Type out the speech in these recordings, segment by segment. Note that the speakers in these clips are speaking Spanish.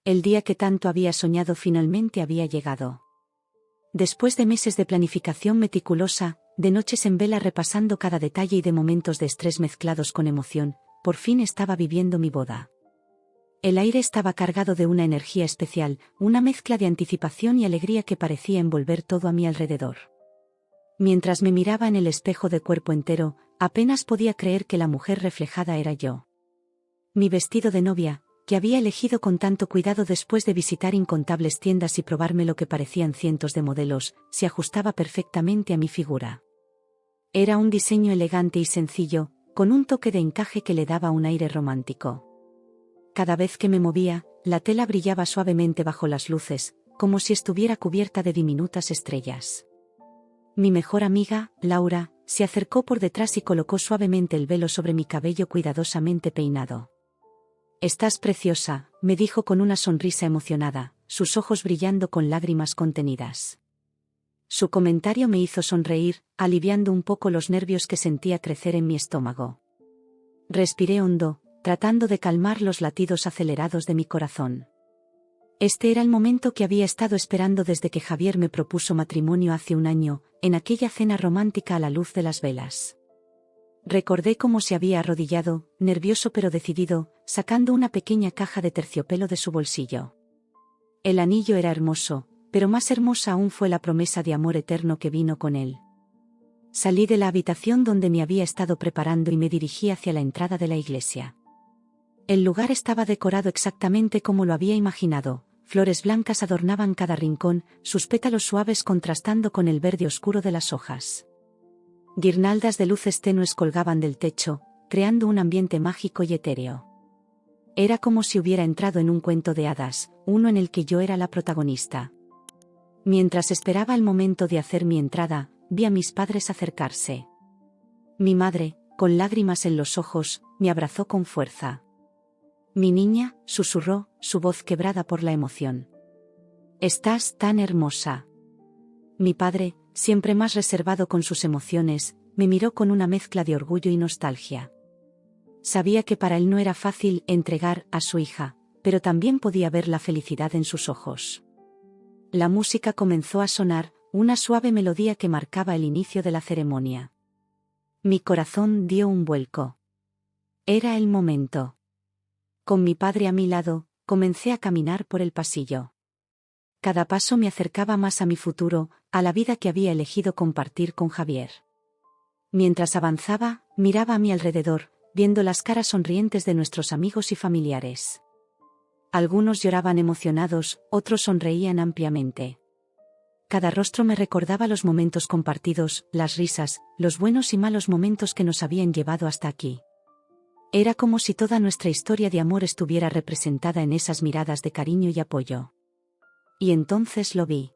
El día que tanto había soñado finalmente había llegado. Después de meses de planificación meticulosa, de noches en vela repasando cada detalle y de momentos de estrés mezclados con emoción, por fin estaba viviendo mi boda. El aire estaba cargado de una energía especial, una mezcla de anticipación y alegría que parecía envolver todo a mi alrededor. Mientras me miraba en el espejo de cuerpo entero, apenas podía creer que la mujer reflejada era yo. Mi vestido de novia, que había elegido con tanto cuidado después de visitar incontables tiendas y probarme lo que parecían cientos de modelos, se ajustaba perfectamente a mi figura. Era un diseño elegante y sencillo, con un toque de encaje que le daba un aire romántico. Cada vez que me movía, la tela brillaba suavemente bajo las luces, como si estuviera cubierta de diminutas estrellas. Mi mejor amiga, Laura, se acercó por detrás y colocó suavemente el velo sobre mi cabello cuidadosamente peinado. «Estás preciosa», me dijo con una sonrisa emocionada, sus ojos brillando con lágrimas contenidas. Su comentario me hizo sonreír, aliviando un poco los nervios que sentía crecer en mi estómago. Respiré hondo, tratando de calmar los latidos acelerados de mi corazón. Este era el momento que había estado esperando desde que Javier me propuso matrimonio hace un año, en aquella cena romántica a la luz de las velas. Recordé cómo se había arrodillado, nervioso pero decidido, sacando una pequeña caja de terciopelo de su bolsillo. El anillo era hermoso, pero más hermosa aún fue la promesa de amor eterno que vino con él. Salí de la habitación donde me había estado preparando y me dirigí hacia la entrada de la iglesia. El lugar estaba decorado exactamente como lo había imaginado, flores blancas adornaban cada rincón, sus pétalos suaves contrastando con el verde oscuro de las hojas. Guirnaldas de luces tenues colgaban del techo, creando un ambiente mágico y etéreo. Era como si hubiera entrado en un cuento de hadas, uno en el que yo era la protagonista. Mientras esperaba el momento de hacer mi entrada, vi a mis padres acercarse. Mi madre, con lágrimas en los ojos, me abrazó con fuerza. «Mi niña», susurró, su voz quebrada por la emoción. «Estás tan hermosa». Mi padre, siempre más reservado con sus emociones, me miró con una mezcla de orgullo y nostalgia. Sabía que para él no era fácil entregar a su hija, pero también podía ver la felicidad en sus ojos. La música comenzó a sonar, una suave melodía que marcaba el inicio de la ceremonia. Mi corazón dio un vuelco. Era el momento. Con mi padre a mi lado, comencé a caminar por el pasillo. Cada paso me acercaba más a mi futuro, a la vida que había elegido compartir con Javier. Mientras avanzaba, miraba a mi alrededor, viendo las caras sonrientes de nuestros amigos y familiares. Algunos lloraban emocionados, otros sonreían ampliamente. Cada rostro me recordaba los momentos compartidos, las risas, los buenos y malos momentos que nos habían llevado hasta aquí. Era como si toda nuestra historia de amor estuviera representada en esas miradas de cariño y apoyo. Y entonces lo vi.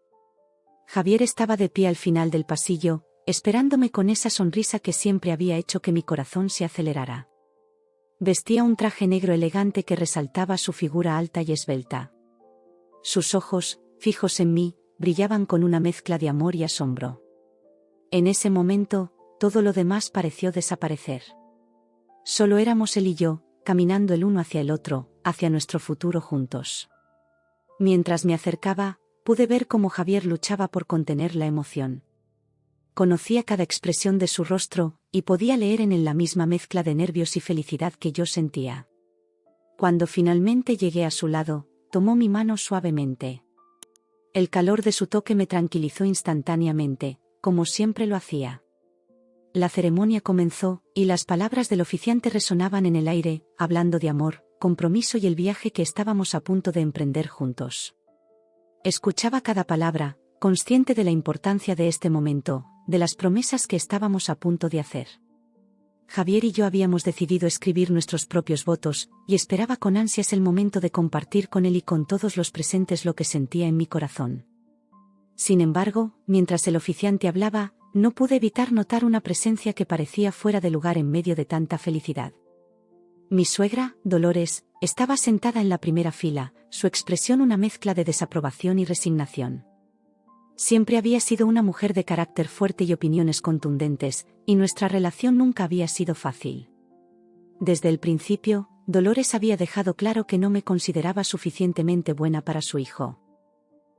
Javier estaba de pie al final del pasillo, esperándome con esa sonrisa que siempre había hecho que mi corazón se acelerara. Vestía un traje negro elegante que resaltaba su figura alta y esbelta. Sus ojos, fijos en mí, brillaban con una mezcla de amor y asombro. En ese momento, todo lo demás pareció desaparecer. Solo éramos él y yo, caminando el uno hacia el otro, hacia nuestro futuro juntos. Mientras me acercaba, pude ver cómo Javier luchaba por contener la emoción. Conocía cada expresión de su rostro, y podía leer en él la misma mezcla de nervios y felicidad que yo sentía. Cuando finalmente llegué a su lado, tomó mi mano suavemente. El calor de su toque me tranquilizó instantáneamente, como siempre lo hacía. La ceremonia comenzó, y las palabras del oficiante resonaban en el aire, hablando de amor, compromiso y el viaje que estábamos a punto de emprender juntos. Escuchaba cada palabra, consciente de la importancia de este momento, de las promesas que estábamos a punto de hacer. Javier y yo habíamos decidido escribir nuestros propios votos, y esperaba con ansias el momento de compartir con él y con todos los presentes lo que sentía en mi corazón. Sin embargo, mientras el oficiante hablaba, no pude evitar notar una presencia que parecía fuera de lugar en medio de tanta felicidad. Mi suegra, Dolores, estaba sentada en la primera fila, su expresión una mezcla de desaprobación y resignación. Siempre había sido una mujer de carácter fuerte y opiniones contundentes, y nuestra relación nunca había sido fácil. Desde el principio, Dolores había dejado claro que no me consideraba suficientemente buena para su hijo.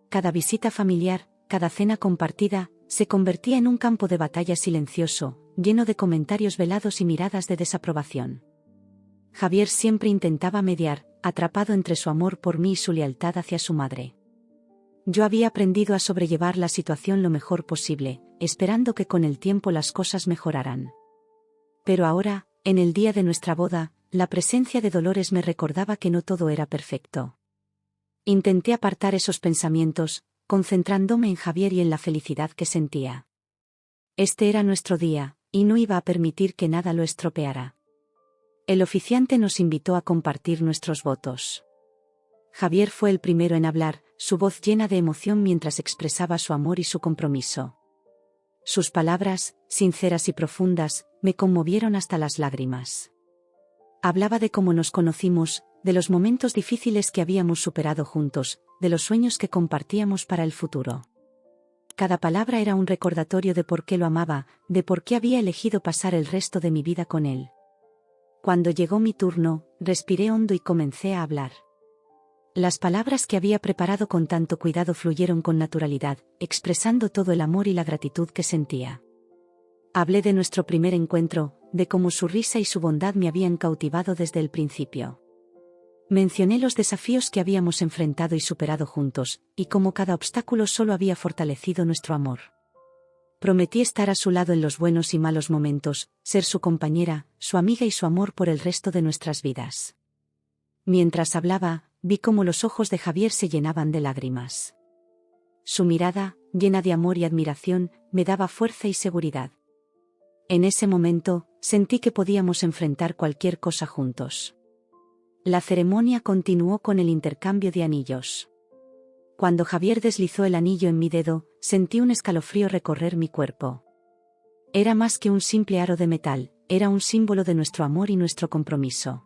Cada visita familiar, cada cena compartida, se convertía en un campo de batalla silencioso, lleno de comentarios velados y miradas de desaprobación. Javier siempre intentaba mediar, atrapado entre su amor por mí y su lealtad hacia su madre. Yo había aprendido a sobrellevar la situación lo mejor posible, esperando que con el tiempo las cosas mejoraran. Pero ahora, en el día de nuestra boda, la presencia de Dolores me recordaba que no todo era perfecto. Intenté apartar esos pensamientos, concentrándome en Javier y en la felicidad que sentía. Este era nuestro día, y no iba a permitir que nada lo estropeara. El oficiante nos invitó a compartir nuestros votos. Javier fue el primero en hablar, su voz llena de emoción mientras expresaba su amor y su compromiso. Sus palabras, sinceras y profundas, me conmovieron hasta las lágrimas. Hablaba de cómo nos conocimos, de los momentos difíciles que habíamos superado juntos, de los sueños que compartíamos para el futuro. Cada palabra era un recordatorio de por qué lo amaba, de por qué había elegido pasar el resto de mi vida con él. Cuando llegó mi turno, respiré hondo y comencé a hablar. Las palabras que había preparado con tanto cuidado fluyeron con naturalidad, expresando todo el amor y la gratitud que sentía. Hablé de nuestro primer encuentro, de cómo su risa y su bondad me habían cautivado desde el principio. Mencioné los desafíos que habíamos enfrentado y superado juntos, y cómo cada obstáculo solo había fortalecido nuestro amor. Prometí estar a su lado en los buenos y malos momentos, ser su compañera, su amiga y su amor por el resto de nuestras vidas. Mientras hablaba, vi cómo los ojos de Javier se llenaban de lágrimas. Su mirada, llena de amor y admiración, me daba fuerza y seguridad. En ese momento, sentí que podíamos enfrentar cualquier cosa juntos. La ceremonia continuó con el intercambio de anillos. Cuando Javier deslizó el anillo en mi dedo, sentí un escalofrío recorrer mi cuerpo. Era más que un simple aro de metal, era un símbolo de nuestro amor y nuestro compromiso.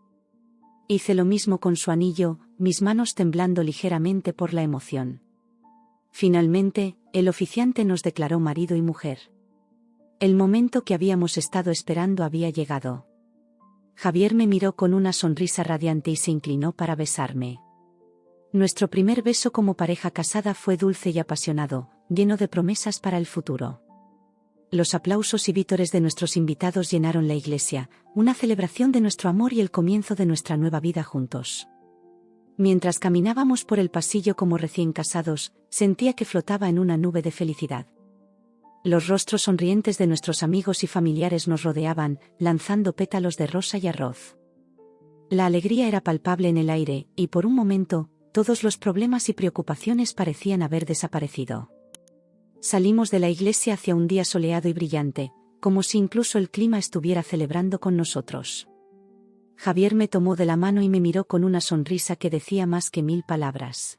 Hice lo mismo con su anillo, mis manos temblando ligeramente por la emoción. Finalmente, el oficiante nos declaró marido y mujer. El momento que habíamos estado esperando había llegado. Javier me miró con una sonrisa radiante y se inclinó para besarme. Nuestro primer beso como pareja casada fue dulce y apasionado, lleno de promesas para el futuro. Los aplausos y vítores de nuestros invitados llenaron la iglesia, una celebración de nuestro amor y el comienzo de nuestra nueva vida juntos. Mientras caminábamos por el pasillo como recién casados, sentía que flotaba en una nube de felicidad. Los rostros sonrientes de nuestros amigos y familiares nos rodeaban, lanzando pétalos de rosa y arroz. La alegría era palpable en el aire, y por un momento, todos los problemas y preocupaciones parecían haber desaparecido. Salimos de la iglesia hacia un día soleado y brillante, como si incluso el clima estuviera celebrando con nosotros. Javier me tomó de la mano y me miró con una sonrisa que decía más que 1000 palabras.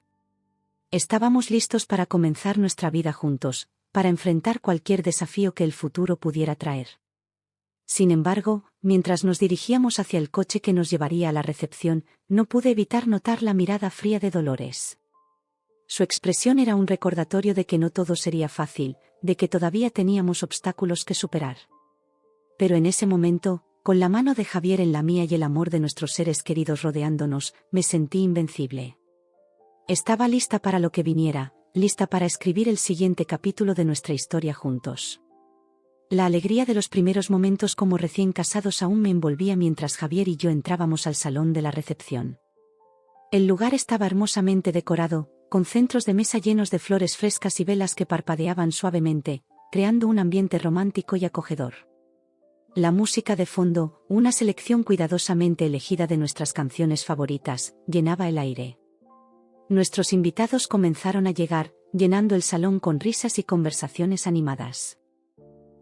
Estábamos listos para comenzar nuestra vida juntos, para enfrentar cualquier desafío que el futuro pudiera traer. Sin embargo, mientras nos dirigíamos hacia el coche que nos llevaría a la recepción, no pude evitar notar la mirada fría de Dolores. Su expresión era un recordatorio de que no todo sería fácil, de que todavía teníamos obstáculos que superar. Pero en ese momento, con la mano de Javier en la mía y el amor de nuestros seres queridos rodeándonos, me sentí invencible. Estaba lista para lo que viniera, lista para escribir el siguiente capítulo de nuestra historia juntos. La alegría de los primeros momentos como recién casados aún me envolvía mientras Javier y yo entrábamos al salón de la recepción. El lugar estaba hermosamente decorado, con centros de mesa llenos de flores frescas y velas que parpadeaban suavemente, creando un ambiente romántico y acogedor. La música de fondo, una selección cuidadosamente elegida de nuestras canciones favoritas, llenaba el aire. Nuestros invitados comenzaron a llegar, llenando el salón con risas y conversaciones animadas.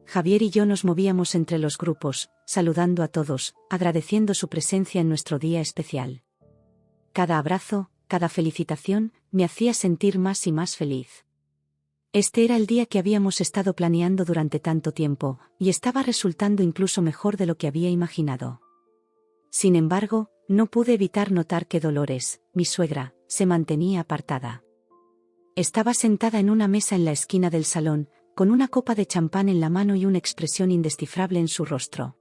Javier y yo nos movíamos entre los grupos, saludando a todos, agradeciendo su presencia en nuestro día especial. Cada abrazo, cada felicitación, me hacía sentir más y más feliz. Este era el día que habíamos estado planeando durante tanto tiempo, y estaba resultando incluso mejor de lo que había imaginado. Sin embargo, no pude evitar notar que Dolores, mi suegra, se mantenía apartada. Estaba sentada en una mesa en la esquina del salón, con una copa de champán en la mano y una expresión indescifrable en su rostro.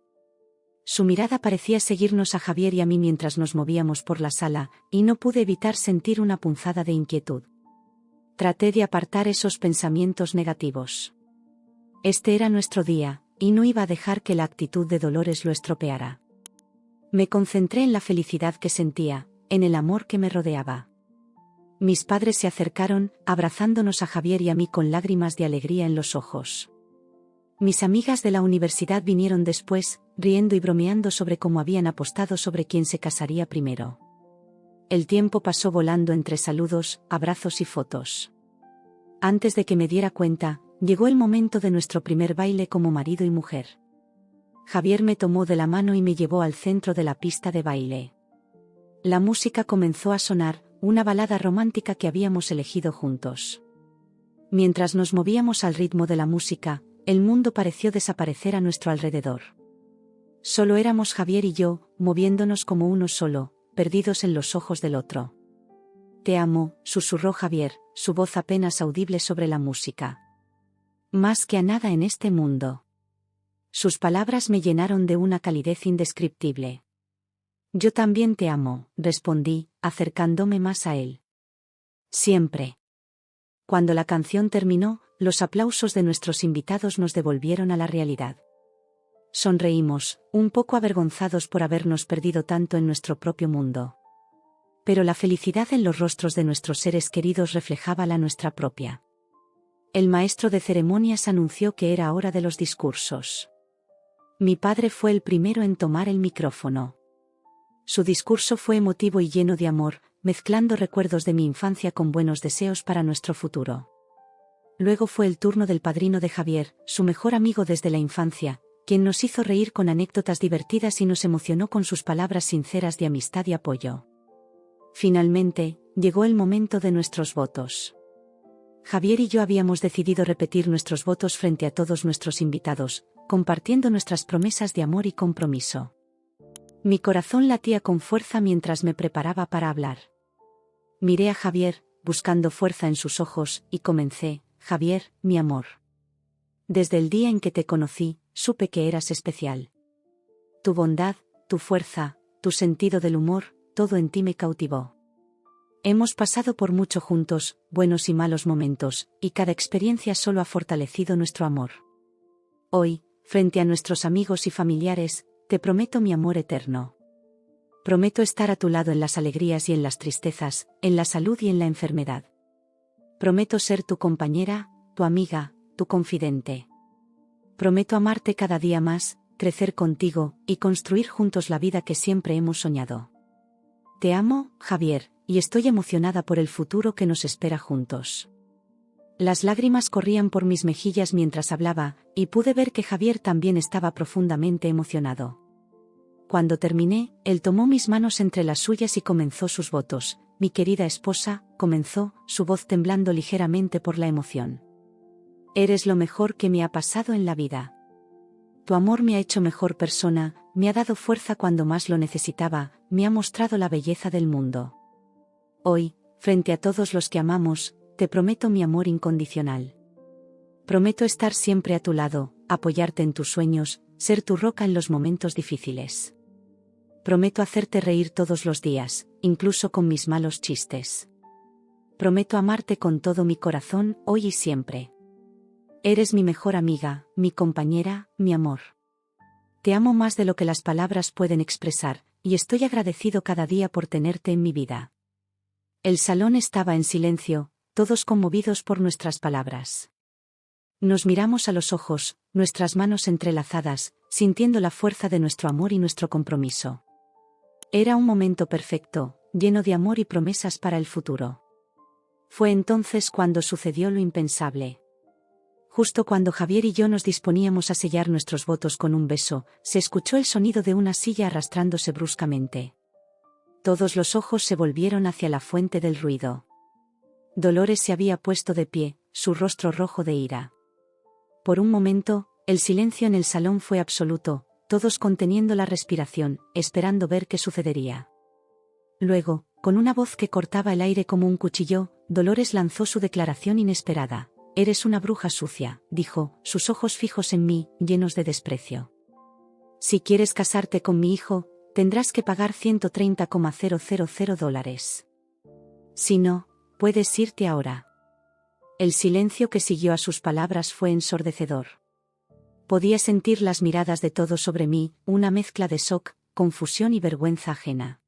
Su mirada parecía seguirnos a Javier y a mí mientras nos movíamos por la sala, y no pude evitar sentir una punzada de inquietud. Traté de apartar esos pensamientos negativos. Este era nuestro día, y no iba a dejar que la actitud de Dolores lo estropeara. Me concentré en la felicidad que sentía, en el amor que me rodeaba. Mis padres se acercaron, abrazándonos a Javier y a mí con lágrimas de alegría en los ojos. Mis amigas de la universidad vinieron después, riendo y bromeando sobre cómo habían apostado sobre quién se casaría primero. El tiempo pasó volando entre saludos, abrazos y fotos. Antes de que me diera cuenta, llegó el momento de nuestro primer baile como marido y mujer. Javier me tomó de la mano y me llevó al centro de la pista de baile. La música comenzó a sonar, una balada romántica que habíamos elegido juntos. Mientras nos movíamos al ritmo de la música, el mundo pareció desaparecer a nuestro alrededor. Solo éramos Javier y yo, moviéndonos como uno solo, perdidos en los ojos del otro. «Te amo», susurró Javier, su voz apenas audible sobre la música. «Más que a nada en este mundo». Sus palabras me llenaron de una calidez indescriptible. «Yo también te amo», respondí, acercándome más a él. «Siempre». Cuando la canción terminó, los aplausos de nuestros invitados nos devolvieron a la realidad. Sonreímos, un poco avergonzados por habernos perdido tanto en nuestro propio mundo. Pero la felicidad en los rostros de nuestros seres queridos reflejaba la nuestra propia. El maestro de ceremonias anunció que era hora de los discursos. Mi padre fue el primero en tomar el micrófono. Su discurso fue emotivo y lleno de amor, mezclando recuerdos de mi infancia con buenos deseos para nuestro futuro. Luego fue el turno del padrino de Javier, su mejor amigo desde la infancia, quien nos hizo reír con anécdotas divertidas y nos emocionó con sus palabras sinceras de amistad y apoyo. Finalmente, llegó el momento de nuestros votos. Javier y yo habíamos decidido repetir nuestros votos frente a todos nuestros invitados, compartiendo nuestras promesas de amor y compromiso. Mi corazón latía con fuerza mientras me preparaba para hablar. Miré a Javier, buscando fuerza en sus ojos, y comencé: «Javier, mi amor. Desde el día en que te conocí, supe que eras especial. Tu bondad, tu fuerza, tu sentido del humor, todo en ti me cautivó. Hemos pasado por mucho juntos, buenos y malos momentos, y cada experiencia solo ha fortalecido nuestro amor. Hoy, frente a nuestros amigos y familiares, te prometo mi amor eterno. Prometo estar a tu lado en las alegrías y en las tristezas, en la salud y en la enfermedad. Prometo ser tu compañera, tu amiga, tu confidente. Prometo amarte cada día más, crecer contigo, y construir juntos la vida que siempre hemos soñado. Te amo, Javier, y estoy emocionada por el futuro que nos espera juntos». Las lágrimas corrían por mis mejillas mientras hablaba, y pude ver que Javier también estaba profundamente emocionado. Cuando terminé, él tomó mis manos entre las suyas y comenzó sus votos. «Mi querida esposa», comenzó, su voz temblando ligeramente por la emoción. «Eres lo mejor que me ha pasado en la vida. Tu amor me ha hecho mejor persona, me ha dado fuerza cuando más lo necesitaba, me ha mostrado la belleza del mundo. Hoy, frente a todos los que amamos, te prometo mi amor incondicional. Prometo estar siempre a tu lado, apoyarte en tus sueños, ser tu roca en los momentos difíciles. Prometo hacerte reír todos los días, incluso con mis malos chistes. Prometo amarte con todo mi corazón, hoy y siempre. Eres mi mejor amiga, mi compañera, mi amor. Te amo más de lo que las palabras pueden expresar, y estoy agradecido cada día por tenerte en mi vida». El salón estaba en silencio, todos conmovidos por nuestras palabras. Nos miramos a los ojos, nuestras manos entrelazadas, sintiendo la fuerza de nuestro amor y nuestro compromiso. Era un momento perfecto, lleno de amor y promesas para el futuro. Fue entonces cuando sucedió lo impensable. Justo cuando Javier y yo nos disponíamos a sellar nuestros votos con un beso, se escuchó el sonido de una silla arrastrándose bruscamente. Todos los ojos se volvieron hacia la fuente del ruido. Dolores se había puesto de pie, su rostro rojo de ira. Por un momento, el silencio en el salón fue absoluto, todos conteniendo la respiración, esperando ver qué sucedería. Luego, con una voz que cortaba el aire como un cuchillo, Dolores lanzó su declaración inesperada. «Eres una bruja sucia», dijo, sus ojos fijos en mí, llenos de desprecio. Si quieres casarte con mi hijo, tendrás que pagar $130,000. Si no, puedes irte ahora. El silencio que siguió a sus palabras fue ensordecedor. Podía sentir las miradas de todos sobre mí, una mezcla de shock, confusión y vergüenza ajena.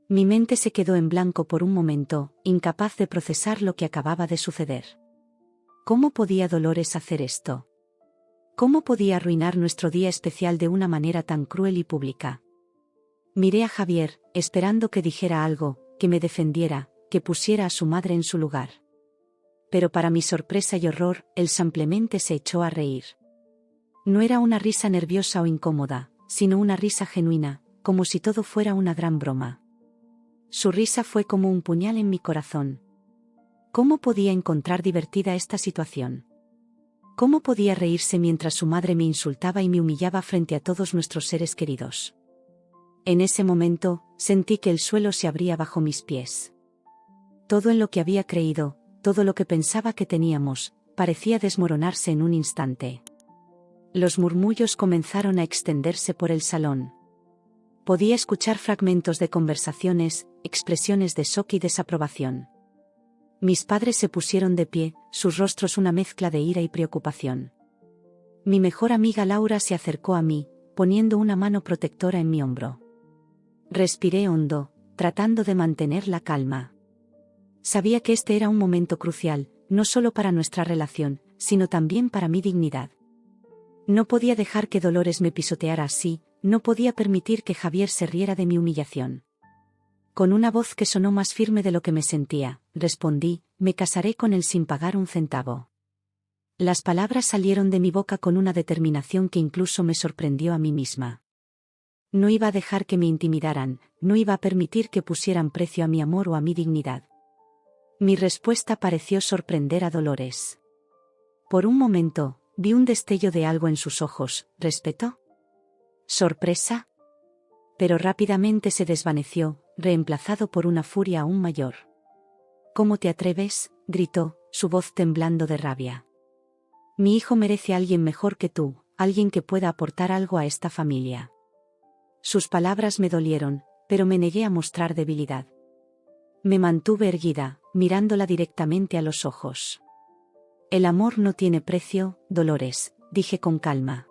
Mi mente se quedó en blanco por un momento, incapaz de procesar lo que acababa de suceder. ¿Cómo podía Dolores hacer esto? ¿Cómo podía arruinar nuestro día especial de una manera tan cruel y pública? Miré a Javier, esperando que dijera algo, que me defendiera, que pusiera a su madre en su lugar. Pero para mi sorpresa y horror, él simplemente se echó a reír. No era una risa nerviosa o incómoda, sino una risa genuina, como si todo fuera una gran broma. Su risa fue como un puñal en mi corazón. ¿Cómo podía encontrar divertida esta situación? ¿Cómo podía reírse mientras su madre me insultaba y me humillaba frente a todos nuestros seres queridos? En ese momento, sentí que el suelo se abría bajo mis pies. Todo en lo que había creído, todo lo que pensaba que teníamos, parecía desmoronarse en un instante. Los murmullos comenzaron a extenderse por el salón. Podía escuchar fragmentos de conversaciones, expresiones de shock y desaprobación. Mis padres se pusieron de pie, sus rostros una mezcla de ira y preocupación. Mi mejor amiga Laura se acercó a mí, poniendo una mano protectora en mi hombro. Respiré hondo, tratando de mantener la calma. Sabía que este era un momento crucial, no solo para nuestra relación, sino también para mi dignidad. No podía dejar que Dolores me pisoteara así, no podía permitir que Javier se riera de mi humillación. Con una voz que sonó más firme de lo que me sentía, respondí: me casaré con él sin pagar un centavo. Las palabras salieron de mi boca con una determinación que incluso me sorprendió a mí misma. No iba a dejar que me intimidaran, no iba a permitir que pusieran precio a mi amor o a mi dignidad. Mi respuesta pareció sorprender a Dolores. Por un momento, vi un destello de algo en sus ojos. ¿Respeto? ¿Sorpresa? Pero rápidamente se desvaneció, reemplazado por una furia aún mayor. ¿Cómo te atreves?, gritó, su voz temblando de rabia. Mi hijo merece a alguien mejor que tú, alguien que pueda aportar algo a esta familia. Sus palabras me dolieron, pero me negué a mostrar debilidad. Me mantuve erguida, mirándola directamente a los ojos. El amor no tiene precio, Dolores, dije con calma.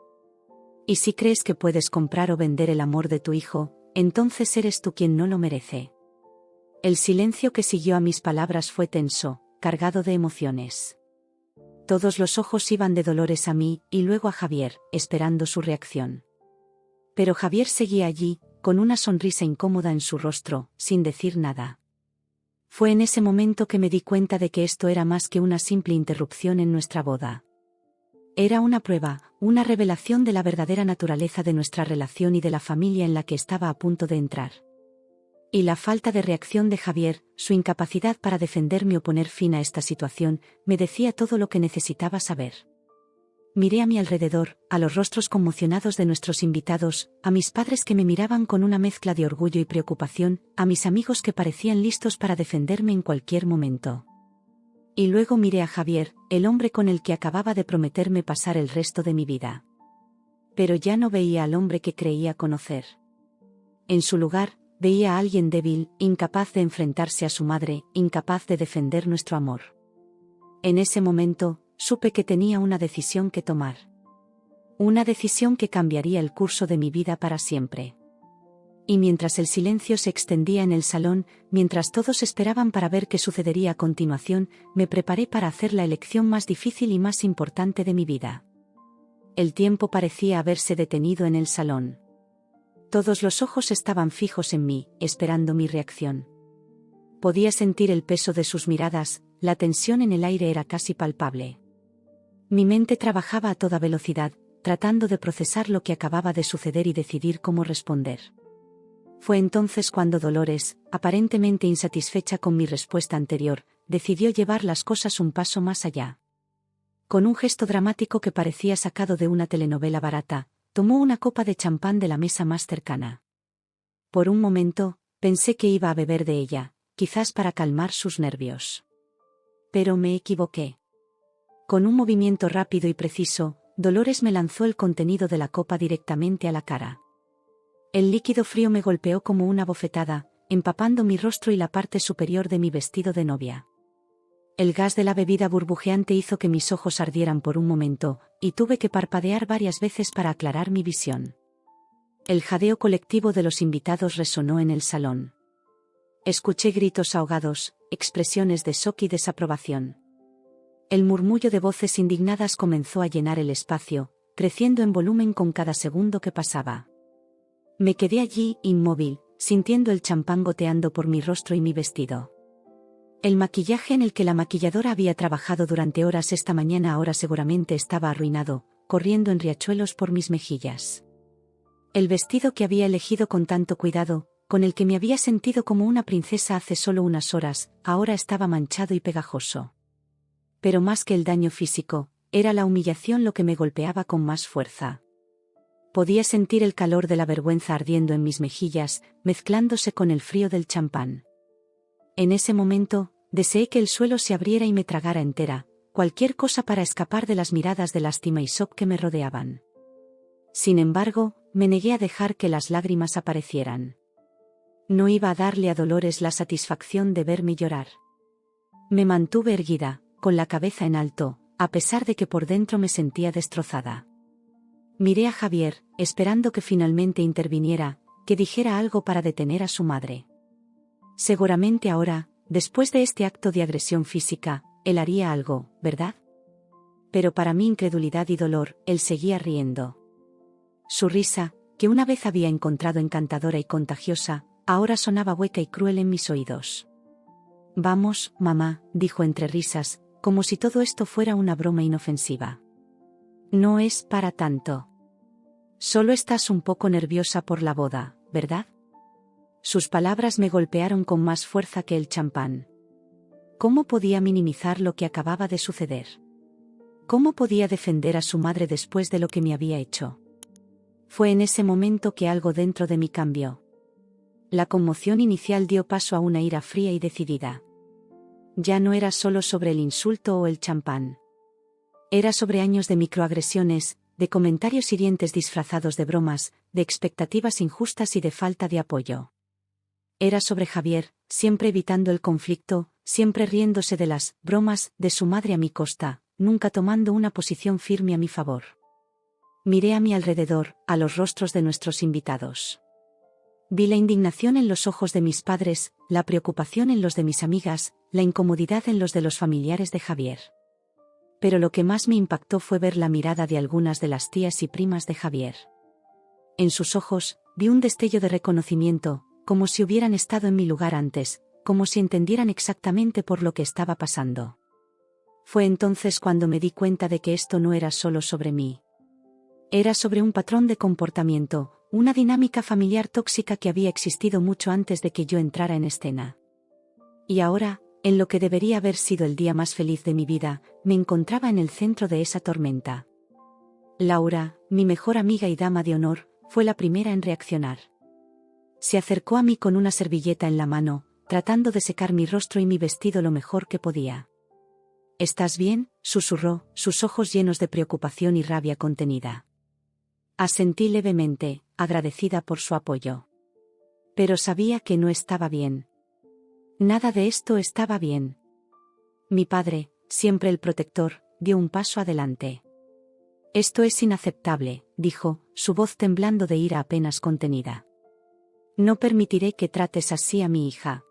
Y si crees que puedes comprar o vender el amor de tu hijo, entonces eres tú quien no lo merece. El silencio que siguió a mis palabras fue tenso, cargado de emociones. Todos los ojos iban de Dolores a mí, y luego a Javier, esperando su reacción. Pero Javier seguía allí, con una sonrisa incómoda en su rostro, sin decir nada. Fue en ese momento que me di cuenta de que esto era más que una simple interrupción en nuestra boda. Era una prueba, una revelación de la verdadera naturaleza de nuestra relación y de la familia en la que estaba a punto de entrar. Y la falta de reacción de Javier, su incapacidad para defenderme o poner fin a esta situación, me decía todo lo que necesitaba saber. Miré a mi alrededor, a los rostros conmocionados de nuestros invitados, a mis padres que me miraban con una mezcla de orgullo y preocupación, a mis amigos que parecían listos para defenderme en cualquier momento. Y luego miré a Javier, el hombre con el que acababa de prometerme pasar el resto de mi vida. Pero ya no veía al hombre que creía conocer. En su lugar, veía a alguien débil, incapaz de enfrentarse a su madre, incapaz de defender nuestro amor. En ese momento, supe que tenía una decisión que tomar. Una decisión que cambiaría el curso de mi vida para siempre. Y mientras el silencio se extendía en el salón, mientras todos esperaban para ver qué sucedería a continuación, me preparé para hacer la elección más difícil y más importante de mi vida. El tiempo parecía haberse detenido en el salón. Todos los ojos estaban fijos en mí, esperando mi reacción. Podía sentir el peso de sus miradas, la tensión en el aire era casi palpable. Mi mente trabajaba a toda velocidad, tratando de procesar lo que acababa de suceder y decidir cómo responder. Fue entonces cuando Dolores, aparentemente insatisfecha con mi respuesta anterior, decidió llevar las cosas un paso más allá. Con un gesto dramático que parecía sacado de una telenovela barata, tomó una copa de champán de la mesa más cercana. Por un momento, pensé que iba a beber de ella, quizás para calmar sus nervios. Pero me equivoqué. Con un movimiento rápido y preciso, Dolores me lanzó el contenido de la copa directamente a la cara. El líquido frío me golpeó como una bofetada, empapando mi rostro y la parte superior de mi vestido de novia. El gas de la bebida burbujeante hizo que mis ojos ardieran por un momento, y tuve que parpadear varias veces para aclarar mi visión. El jadeo colectivo de los invitados resonó en el salón. Escuché gritos ahogados, expresiones de shock y desaprobación. El murmullo de voces indignadas comenzó a llenar el espacio, creciendo en volumen con cada segundo que pasaba. Me quedé allí, inmóvil, sintiendo el champán goteando por mi rostro y mi vestido. El maquillaje en el que la maquilladora había trabajado durante horas esta mañana ahora seguramente estaba arruinado, corriendo en riachuelos por mis mejillas. El vestido que había elegido con tanto cuidado, con el que me había sentido como una princesa hace solo unas horas, ahora estaba manchado y pegajoso. Pero más que el daño físico, era la humillación lo que me golpeaba con más fuerza. Podía sentir el calor de la vergüenza ardiendo en mis mejillas, mezclándose con el frío del champán. En ese momento, deseé que el suelo se abriera y me tragara entera, cualquier cosa para escapar de las miradas de lástima y shock que me rodeaban. Sin embargo, me negué a dejar que las lágrimas aparecieran. No iba a darle a Dolores la satisfacción de verme llorar. Me mantuve erguida, con la cabeza en alto, a pesar de que por dentro me sentía destrozada. Miré a Javier, esperando que finalmente interviniera, que dijera algo para detener a su madre. Seguramente ahora, después de este acto de agresión física, él haría algo, ¿verdad? Pero para mi incredulidad y dolor, él seguía riendo. Su risa, que una vez había encontrado encantadora y contagiosa, ahora sonaba hueca y cruel en mis oídos. Vamos, mamá, dijo entre risas, como si todo esto fuera una broma inofensiva. No es para tanto. Solo estás un poco nerviosa por la boda, ¿verdad? Sus palabras me golpearon con más fuerza que el champán. ¿Cómo podía minimizar lo que acababa de suceder? ¿Cómo podía defender a su madre después de lo que me había hecho? Fue en ese momento que algo dentro de mí cambió. La conmoción inicial dio paso a una ira fría y decidida. Ya no era solo sobre el insulto o el champán. Era sobre años de microagresiones, de comentarios hirientes disfrazados de bromas, de expectativas injustas y de falta de apoyo. Era sobre Javier, siempre evitando el conflicto, siempre riéndose de las bromas de su madre a mi costa, nunca tomando una posición firme a mi favor. Miré a mi alrededor, a los rostros de nuestros invitados. Vi la indignación en los ojos de mis padres, la preocupación en los de mis amigas, la incomodidad en los de los familiares de Javier. Pero lo que más me impactó fue ver la mirada de algunas de las tías y primas de Javier. En sus ojos, vi un destello de reconocimiento, como si hubieran estado en mi lugar antes, como si entendieran exactamente por lo que estaba pasando. Fue entonces cuando me di cuenta de que esto no era solo sobre mí. Era sobre un patrón de comportamiento, una dinámica familiar tóxica que había existido mucho antes de que yo entrara en escena. Y ahora, en lo que debería haber sido el día más feliz de mi vida, me encontraba en el centro de esa tormenta. Laura, mi mejor amiga y dama de honor, fue la primera en reaccionar. Se acercó a mí con una servilleta en la mano, tratando de secar mi rostro y mi vestido lo mejor que podía. ¿Estás bien?, susurró, sus ojos llenos de preocupación y rabia contenida. Asentí levemente, agradecida por su apoyo. Pero sabía que no estaba bien. Nada de esto estaba bien. Mi padre, siempre el protector, dio un paso adelante. Esto es inaceptable, dijo, su voz temblando de ira apenas contenida. No permitiré que trates así a mi hija.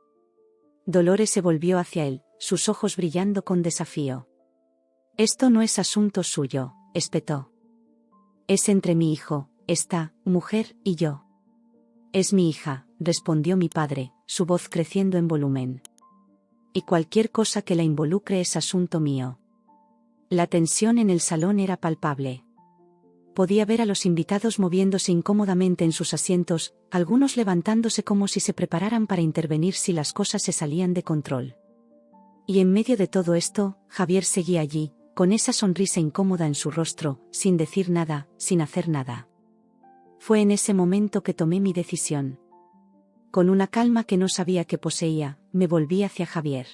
Dolores se volvió hacia él, sus ojos brillando con desafío. Esto no es asunto suyo, espetó. Es entre mi hijo, esta mujer y yo. Es mi hija, respondió mi padre, su voz creciendo en volumen. Y cualquier cosa que la involucre es asunto mío. La tensión en el salón era palpable. Podía ver a los invitados moviéndose incómodamente en sus asientos, algunos levantándose como si se prepararan para intervenir si las cosas se salían de control. Y en medio de todo esto, Javier seguía allí, con esa sonrisa incómoda en su rostro, sin decir nada, sin hacer nada. Fue en ese momento que tomé mi decisión. Con una calma que no sabía que poseía, me volví hacia Javier.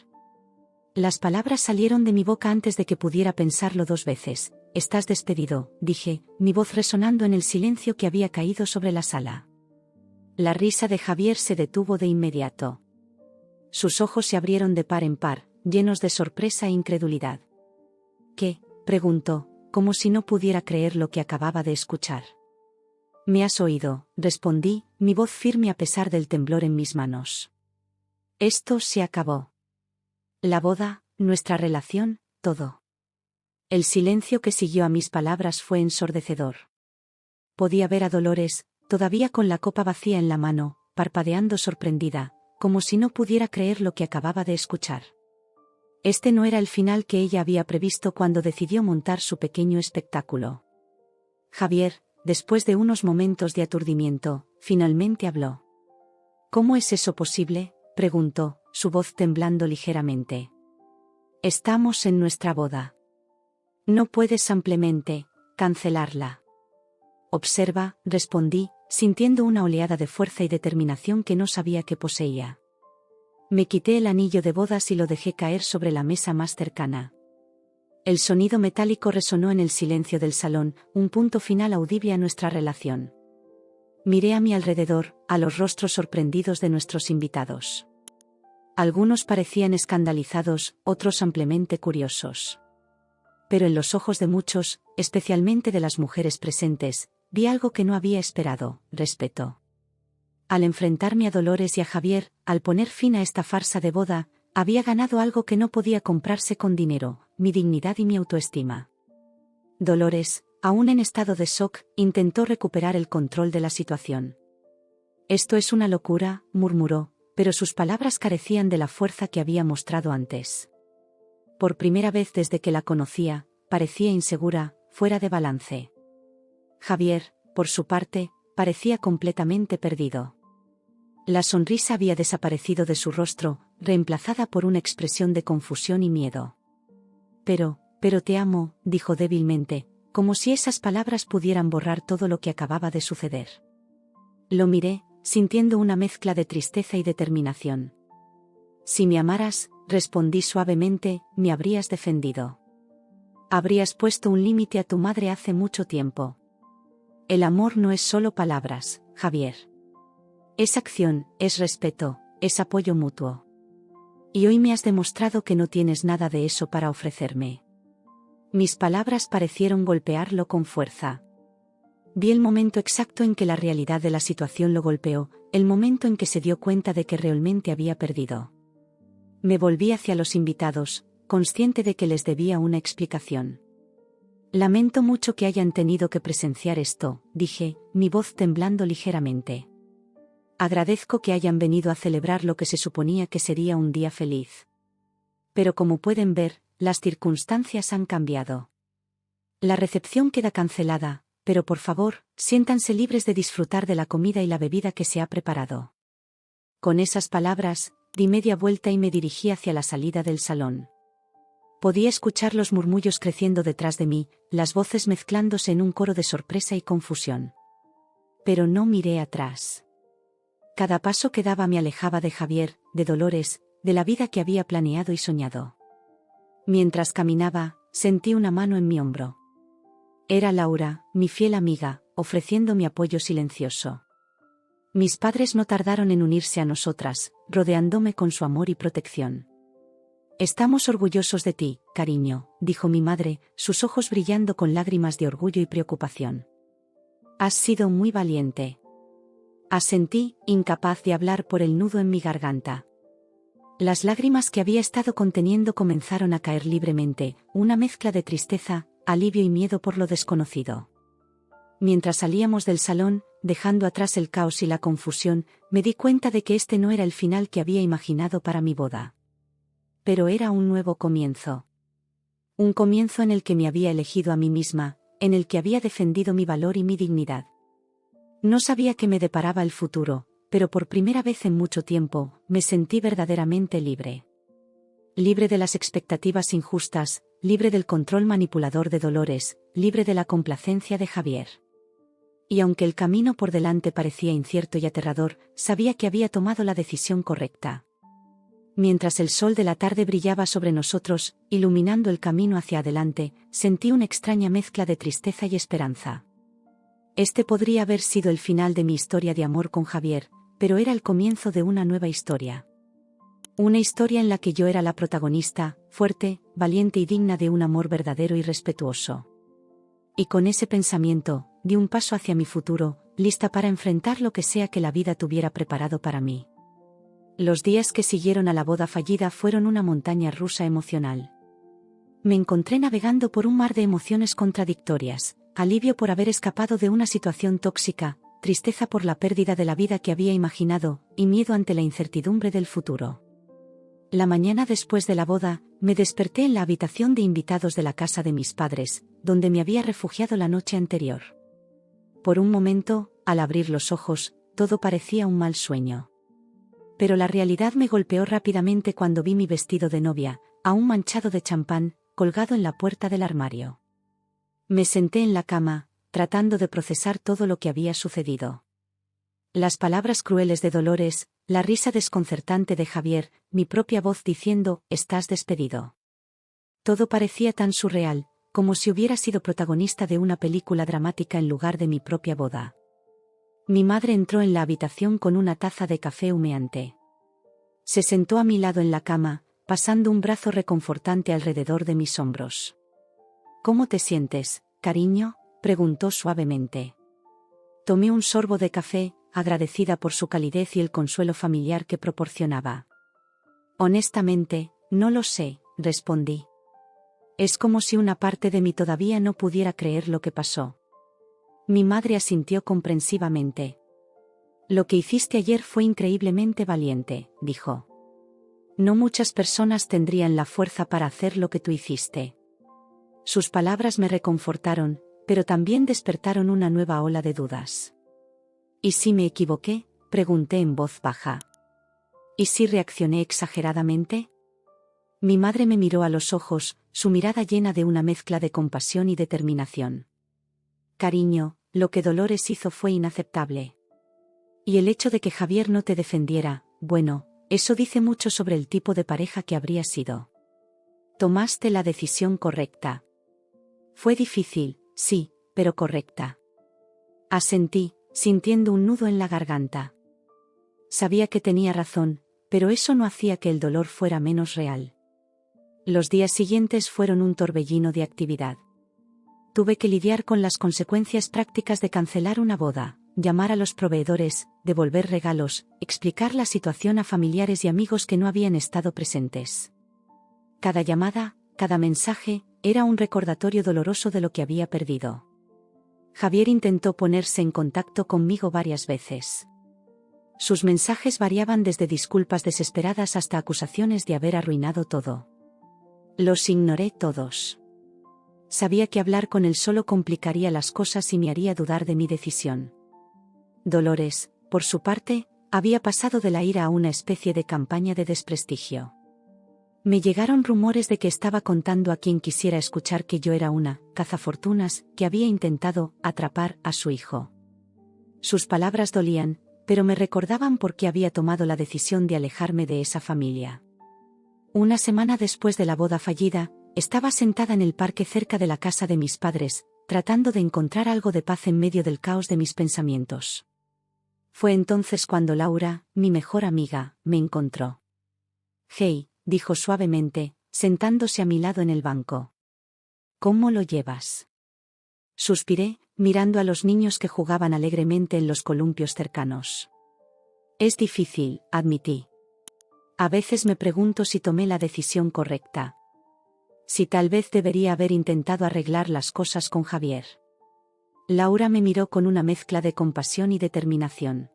Las palabras salieron de mi boca antes de que pudiera pensarlo dos veces, estás despedido, dije, mi voz resonando en el silencio que había caído sobre la sala. La risa de Javier se detuvo de inmediato. Sus ojos se abrieron de par en par, llenos de sorpresa e incredulidad. ¿Qué?, preguntó, como si no pudiera creer lo que acababa de escuchar. Me has oído, respondí, mi voz firme a pesar del temblor en mis manos. Esto se acabó. La boda, nuestra relación, todo. El silencio que siguió a mis palabras fue ensordecedor. Podía ver a Dolores, todavía con la copa vacía en la mano, parpadeando sorprendida, como si no pudiera creer lo que acababa de escuchar. Este no era el final que ella había previsto cuando decidió montar su pequeño espectáculo. Javier, después de unos momentos de aturdimiento, finalmente habló. ¿Cómo es eso posible?, preguntó, su voz temblando ligeramente. Estamos en nuestra boda. No puedes simplemente cancelarla. Observa, respondí, sintiendo una oleada de fuerza y determinación que no sabía que poseía. Me quité el anillo de bodas y lo dejé caer sobre la mesa más cercana. El sonido metálico resonó en el silencio del salón, un punto final audible a nuestra relación. Miré a mi alrededor, a los rostros sorprendidos de nuestros invitados. Algunos parecían escandalizados, otros ampliamente curiosos. Pero en los ojos de muchos, especialmente de las mujeres presentes, vi algo que no había esperado: respeto. Al enfrentarme a Dolores y a Javier, al poner fin a esta farsa de boda, había ganado algo que no podía comprarse con dinero: mi dignidad y mi autoestima. Dolores, aún en estado de shock, intentó recuperar el control de la situación. Esto es una locura, murmuró, pero sus palabras carecían de la fuerza que había mostrado antes. Por primera vez desde que la conocía, parecía insegura, fuera de balance. Javier, por su parte, parecía completamente perdido. La sonrisa había desaparecido de su rostro, reemplazada por una expresión de confusión y miedo. Pero te amo, dijo débilmente, como si esas palabras pudieran borrar todo lo que acababa de suceder. Lo miré, sintiendo una mezcla de tristeza y determinación. Si me amaras, respondí suavemente, me habrías defendido. Habrías puesto un límite a tu madre hace mucho tiempo. El amor no es solo palabras, Javier. Es acción, es respeto, es apoyo mutuo. Y hoy me has demostrado que no tienes nada de eso para ofrecerme. Mis palabras parecieron golpearlo con fuerza. Vi el momento exacto en que la realidad de la situación lo golpeó, el momento en que se dio cuenta de que realmente había perdido. Me volví hacia los invitados, consciente de que les debía una explicación. Lamento mucho que hayan tenido que presenciar esto, dije, mi voz temblando ligeramente. Agradezco que hayan venido a celebrar lo que se suponía que sería un día feliz. Pero como pueden ver, las circunstancias han cambiado. La recepción queda cancelada, pero por favor, siéntanse libres de disfrutar de la comida y la bebida que se ha preparado. Con esas palabras, di media vuelta y me dirigí hacia la salida del salón. Podía escuchar los murmullos creciendo detrás de mí, las voces mezclándose en un coro de sorpresa y confusión. Pero no miré atrás. Cada paso que daba me alejaba de Javier, de Dolores, de la vida que había planeado y soñado. Mientras caminaba, sentí una mano en mi hombro. Era Laura, mi fiel amiga, ofreciendo mi apoyo silencioso. Mis padres no tardaron en unirse a nosotras, rodeándome con su amor y protección. Estamos orgullosos de ti, cariño, dijo mi madre, sus ojos brillando con lágrimas de orgullo y preocupación. Has sido muy valiente. Asentí, incapaz de hablar por el nudo en mi garganta. Las lágrimas que había estado conteniendo comenzaron a caer libremente, una mezcla de tristeza, alivio y miedo por lo desconocido. Mientras salíamos del salón, dejando atrás el caos y la confusión, me di cuenta de que este no era el final que había imaginado para mi boda. Pero era un nuevo comienzo. Un comienzo en el que me había elegido a mí misma, en el que había defendido mi valor y mi dignidad. No sabía qué me deparaba el futuro, pero por primera vez en mucho tiempo, me sentí verdaderamente libre. Libre de las expectativas injustas, libre del control manipulador de Dolores, libre de la complacencia de Javier. Y aunque el camino por delante parecía incierto y aterrador, sabía que había tomado la decisión correcta. Mientras el sol de la tarde brillaba sobre nosotros, iluminando el camino hacia adelante, sentí una extraña mezcla de tristeza y esperanza. Este podría haber sido el final de mi historia de amor con Javier, pero era el comienzo de una nueva historia. Una historia en la que yo era la protagonista, fuerte, valiente y digna de un amor verdadero y respetuoso. Y con ese pensamiento, di un paso hacia mi futuro, lista para enfrentar lo que sea que la vida tuviera preparado para mí. Los días que siguieron a la boda fallida fueron una montaña rusa emocional. Me encontré navegando por un mar de emociones contradictorias, alivio por haber escapado de una situación tóxica, tristeza por la pérdida de la vida que había imaginado, y miedo ante la incertidumbre del futuro. La mañana después de la boda, me desperté en la habitación de invitados de la casa de mis padres, donde me había refugiado la noche anterior. Por un momento, al abrir los ojos, todo parecía un mal sueño. Pero la realidad me golpeó rápidamente cuando vi mi vestido de novia, aún manchado de champán, colgado en la puerta del armario. Me senté en la cama, tratando de procesar todo lo que había sucedido. Las palabras crueles de Dolores, la risa desconcertante de Javier, mi propia voz diciendo, «Estás despedido». Todo parecía tan surreal, como si hubiera sido protagonista de una película dramática en lugar de mi propia boda. Mi madre entró en la habitación con una taza de café humeante. Se sentó a mi lado en la cama, pasando un brazo reconfortante alrededor de mis hombros. «¿Cómo te sientes, cariño?», preguntó suavemente. Tomé un sorbo de café, agradecida por su calidez y el consuelo familiar que proporcionaba. «Honestamente, no lo sé», respondí. «Es como si una parte de mí todavía no pudiera creer lo que pasó». Mi madre asintió comprensivamente. «Lo que hiciste ayer fue increíblemente valiente», dijo. «No muchas personas tendrían la fuerza para hacer lo que tú hiciste». Sus palabras me reconfortaron, pero también despertaron una nueva ola de dudas. «¿Y si me equivoqué?», pregunté en voz baja. «¿Y si reaccioné exageradamente?». Mi madre me miró a los ojos, su mirada llena de una mezcla de compasión y determinación. «Cariño, lo que Dolores hizo fue inaceptable. Y el hecho de que Javier no te defendiera, bueno, eso dice mucho sobre el tipo de pareja que habría sido. Tomaste la decisión correcta». «Fue difícil, sí, pero correcta». Asentí, sintiendo un nudo en la garganta. Sabía que tenía razón, pero eso no hacía que el dolor fuera menos real. Los días siguientes fueron un torbellino de actividad. Tuve que lidiar con las consecuencias prácticas de cancelar una boda, llamar a los proveedores, devolver regalos, explicar la situación a familiares y amigos que no habían estado presentes. Cada llamada, cada mensaje, era un recordatorio doloroso de lo que había perdido. Javier intentó ponerse en contacto conmigo varias veces. Sus mensajes variaban desde disculpas desesperadas hasta acusaciones de haber arruinado todo. Los ignoré todos. Sabía que hablar con él solo complicaría las cosas y me haría dudar de mi decisión. Dolores, por su parte, había pasado de la ira a una especie de campaña de desprestigio. Me llegaron rumores de que estaba contando a quien quisiera escuchar que yo era una cazafortunas que había intentado atrapar a su hijo. Sus palabras dolían, pero me recordaban por qué había tomado la decisión de alejarme de esa familia. Una semana después de la boda fallida, estaba sentada en el parque cerca de la casa de mis padres, tratando de encontrar algo de paz en medio del caos de mis pensamientos. Fue entonces cuando Laura, mi mejor amiga, me encontró. «Hey», dijo suavemente, sentándose a mi lado en el banco. «¿Cómo lo llevas?». Suspiré, mirando a los niños que jugaban alegremente en los columpios cercanos. «Es difícil», admití. «A veces me pregunto si tomé la decisión correcta. Si tal vez debería haber intentado arreglar las cosas con Javier». Laura me miró con una mezcla de compasión y determinación.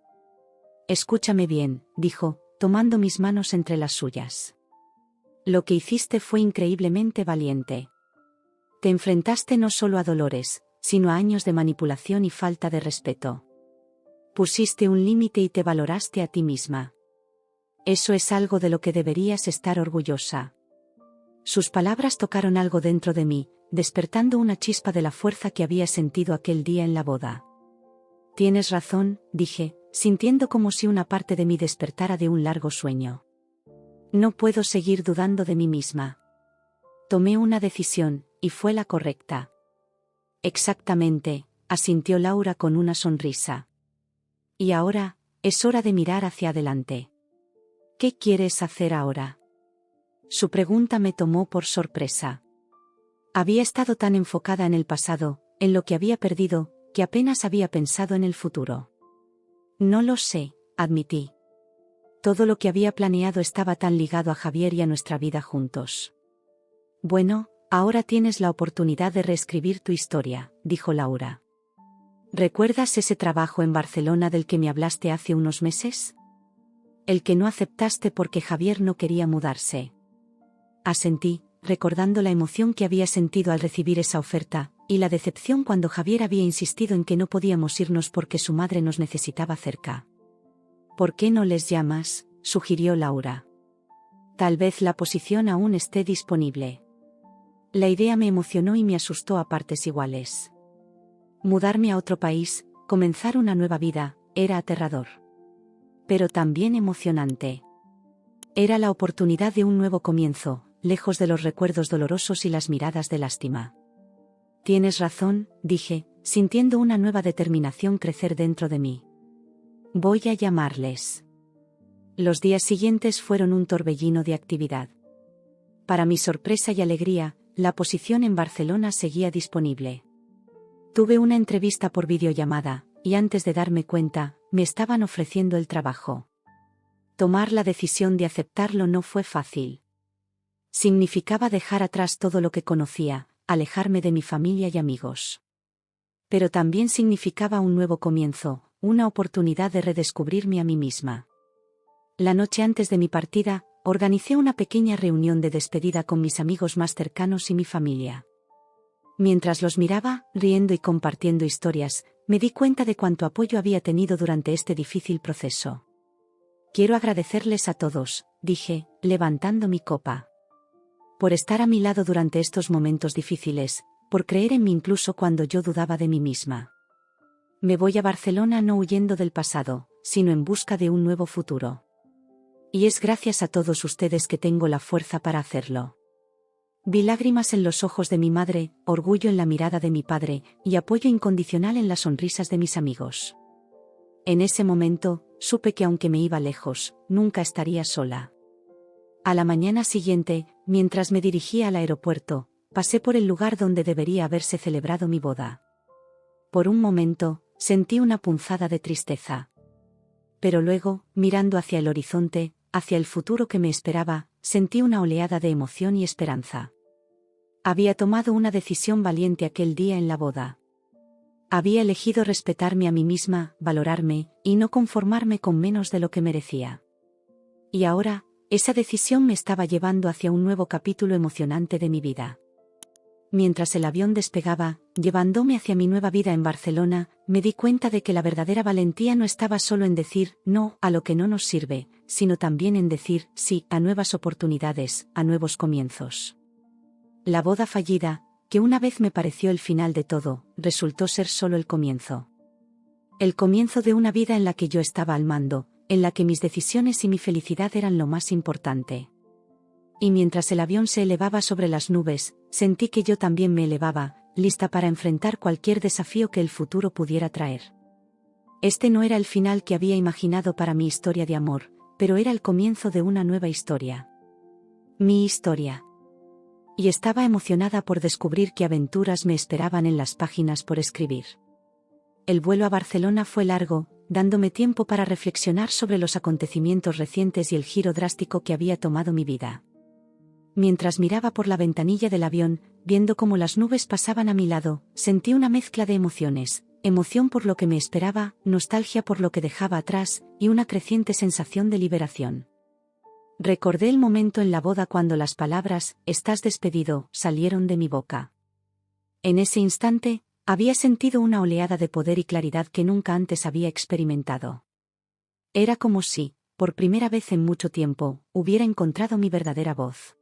«Escúchame bien», dijo, tomando mis manos entre las suyas. «Lo que hiciste fue increíblemente valiente. Te enfrentaste no solo a Dolores, sino a años de manipulación y falta de respeto. Pusiste un límite y te valoraste a ti misma. Eso es algo de lo que deberías estar orgullosa». Sus palabras tocaron algo dentro de mí, despertando una chispa de la fuerza que había sentido aquel día en la boda. «Tienes razón», dije, sintiendo como si una parte de mí despertara de un largo sueño. No puedo seguir dudando de mí misma. Tomé una decisión, y fue la correcta. Exactamente, asintió Laura con una sonrisa. Y ahora, es hora de mirar hacia adelante. ¿Qué quieres hacer ahora? Su pregunta me tomó por sorpresa. Había estado tan enfocada en el pasado, en lo que había perdido, que apenas había pensado en el futuro. No lo sé, admití. Todo lo que había planeado estaba tan ligado a Javier y a nuestra vida juntos. Bueno, ahora tienes la oportunidad de reescribir tu historia, dijo Laura. ¿Recuerdas ese trabajo en Barcelona del que me hablaste hace unos meses? El que no aceptaste porque Javier no quería mudarse. Asentí, recordando la emoción que había sentido al recibir esa oferta, y la decepción cuando Javier había insistido en que no podíamos irnos porque su madre nos necesitaba cerca. ¿Por qué no les llamas?, sugirió Laura. Tal vez la posición aún esté disponible. La idea me emocionó y me asustó a partes iguales. Mudarme a otro país, comenzar una nueva vida, era aterrador. Pero también emocionante. Era la oportunidad de un nuevo comienzo, lejos de los recuerdos dolorosos y las miradas de lástima. Tienes razón, dije, sintiendo una nueva determinación crecer dentro de mí. Voy a llamarles. Los días siguientes fueron un torbellino de actividad. Para mi sorpresa y alegría, la posición en Barcelona seguía disponible. Tuve una entrevista por videollamada, y antes de darme cuenta, me estaban ofreciendo el trabajo. Tomar la decisión de aceptarlo no fue fácil. Significaba dejar atrás todo lo que conocía, alejarme de mi familia y amigos. Pero también significaba un nuevo comienzo, una oportunidad de redescubrirme a mí misma. La noche antes de mi partida, organicé una pequeña reunión de despedida con mis amigos más cercanos y mi familia. Mientras los miraba, riendo y compartiendo historias, me di cuenta de cuánto apoyo había tenido durante este difícil proceso. Quiero agradecerles a todos, dije, levantando mi copa. Por estar a mi lado durante estos momentos difíciles, por creer en mí incluso cuando yo dudaba de mí misma. Me voy a Barcelona no huyendo del pasado, sino en busca de un nuevo futuro. Y es gracias a todos ustedes que tengo la fuerza para hacerlo. Vi lágrimas en los ojos de mi madre, orgullo en la mirada de mi padre, y apoyo incondicional en las sonrisas de mis amigos. En ese momento, supe que aunque me iba lejos, nunca estaría sola. A la mañana siguiente, mientras me dirigía al aeropuerto, pasé por el lugar donde debería haberse celebrado mi boda. Por un momento, sentí una punzada de tristeza. Pero luego, mirando hacia el horizonte, hacia el futuro que me esperaba, sentí una oleada de emoción y esperanza. Había tomado una decisión valiente aquel día en la boda. Había elegido respetarme a mí misma, valorarme, y no conformarme con menos de lo que merecía. Y ahora, esa decisión me estaba llevando hacia un nuevo capítulo emocionante de mi vida. Mientras el avión despegaba, llevándome hacia mi nueva vida en Barcelona, me di cuenta de que la verdadera valentía no estaba solo en decir no a lo que no nos sirve, sino también en decir sí a nuevas oportunidades, a nuevos comienzos. La boda fallida, que una vez me pareció el final de todo, resultó ser solo el comienzo. El comienzo de una vida en la que yo estaba al mando, en la que mis decisiones y mi felicidad eran lo más importante. Y mientras el avión se elevaba sobre las nubes, sentí que yo también me elevaba, lista para enfrentar cualquier desafío que el futuro pudiera traer. Este no era el final que había imaginado para mi historia de amor, pero era el comienzo de una nueva historia. Mi historia. Y estaba emocionada por descubrir qué aventuras me esperaban en las páginas por escribir. El vuelo a Barcelona fue largo, dándome tiempo para reflexionar sobre los acontecimientos recientes y el giro drástico que había tomado mi vida. Mientras miraba por la ventanilla del avión, viendo cómo las nubes pasaban a mi lado, sentí una mezcla de emociones, emoción por lo que me esperaba, nostalgia por lo que dejaba atrás, y una creciente sensación de liberación. Recordé el momento en la boda cuando las palabras, "estás despedido", salieron de mi boca. En ese instante, había sentido una oleada de poder y claridad que nunca antes había experimentado. Era como si, por primera vez en mucho tiempo, hubiera encontrado mi verdadera voz.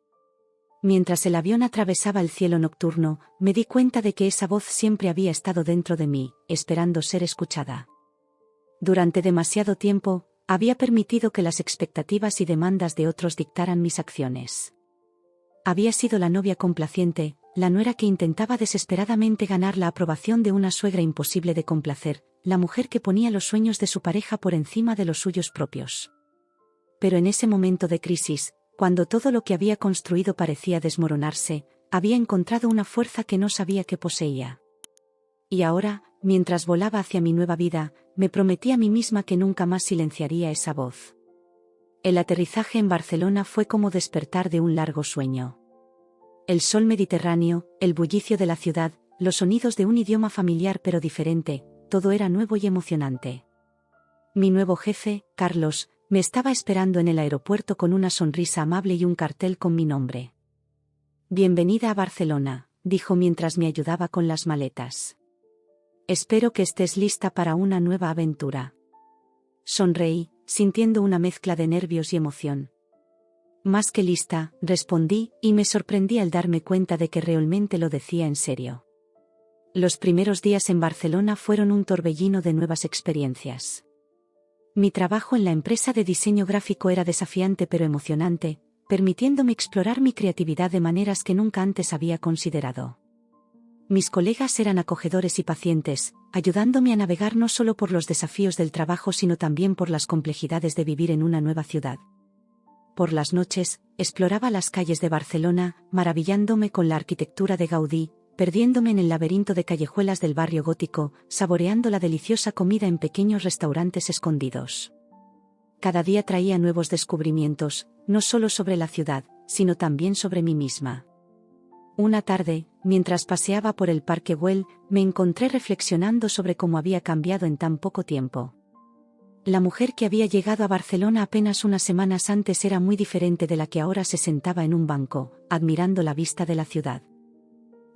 Mientras el avión atravesaba el cielo nocturno, me di cuenta de que esa voz siempre había estado dentro de mí, esperando ser escuchada. Durante demasiado tiempo, Había permitido que las expectativas y demandas de otros dictaran mis acciones. Había sido la novia complaciente, la nuera que intentaba desesperadamente ganar la aprobación de una suegra imposible de complacer, la mujer que ponía los sueños de su pareja por encima de los suyos propios. Pero en ese momento de crisis, cuando todo lo que había construido parecía desmoronarse, había encontrado una fuerza que no sabía que poseía. Y ahora, mientras volaba hacia mi nueva vida, me prometí a mí misma que nunca más silenciaría esa voz. El aterrizaje en Barcelona fue como despertar de un largo sueño. El sol mediterráneo, el bullicio de la ciudad, los sonidos de un idioma familiar pero diferente, todo era nuevo y emocionante. Mi nuevo jefe, Carlos, me estaba esperando en el aeropuerto con una sonrisa amable y un cartel con mi nombre. «Bienvenida a Barcelona», dijo mientras me ayudaba con las maletas. «Espero que estés lista para una nueva aventura». Sonreí, sintiendo una mezcla de nervios y emoción. «Más que lista», respondí, y me sorprendí al darme cuenta de que realmente lo decía en serio. Los primeros días en Barcelona fueron un torbellino de nuevas experiencias. Mi trabajo en la empresa de diseño gráfico era desafiante pero emocionante, permitiéndome explorar mi creatividad de maneras que nunca antes había considerado. Mis colegas eran acogedores y pacientes, ayudándome a navegar no solo por los desafíos del trabajo sino también por las complejidades de vivir en una nueva ciudad. Por las noches, exploraba las calles de Barcelona, maravillándome con la arquitectura de Gaudí, perdiéndome en el laberinto de callejuelas del barrio gótico, saboreando la deliciosa comida en pequeños restaurantes escondidos. Cada día traía nuevos descubrimientos, no solo sobre la ciudad, sino también sobre mí misma. Una tarde, mientras paseaba por el Parque Güell, me encontré reflexionando sobre cómo había cambiado en tan poco tiempo. La mujer que había llegado a Barcelona apenas unas semanas antes era muy diferente de la que ahora se sentaba en un banco, admirando la vista de la ciudad.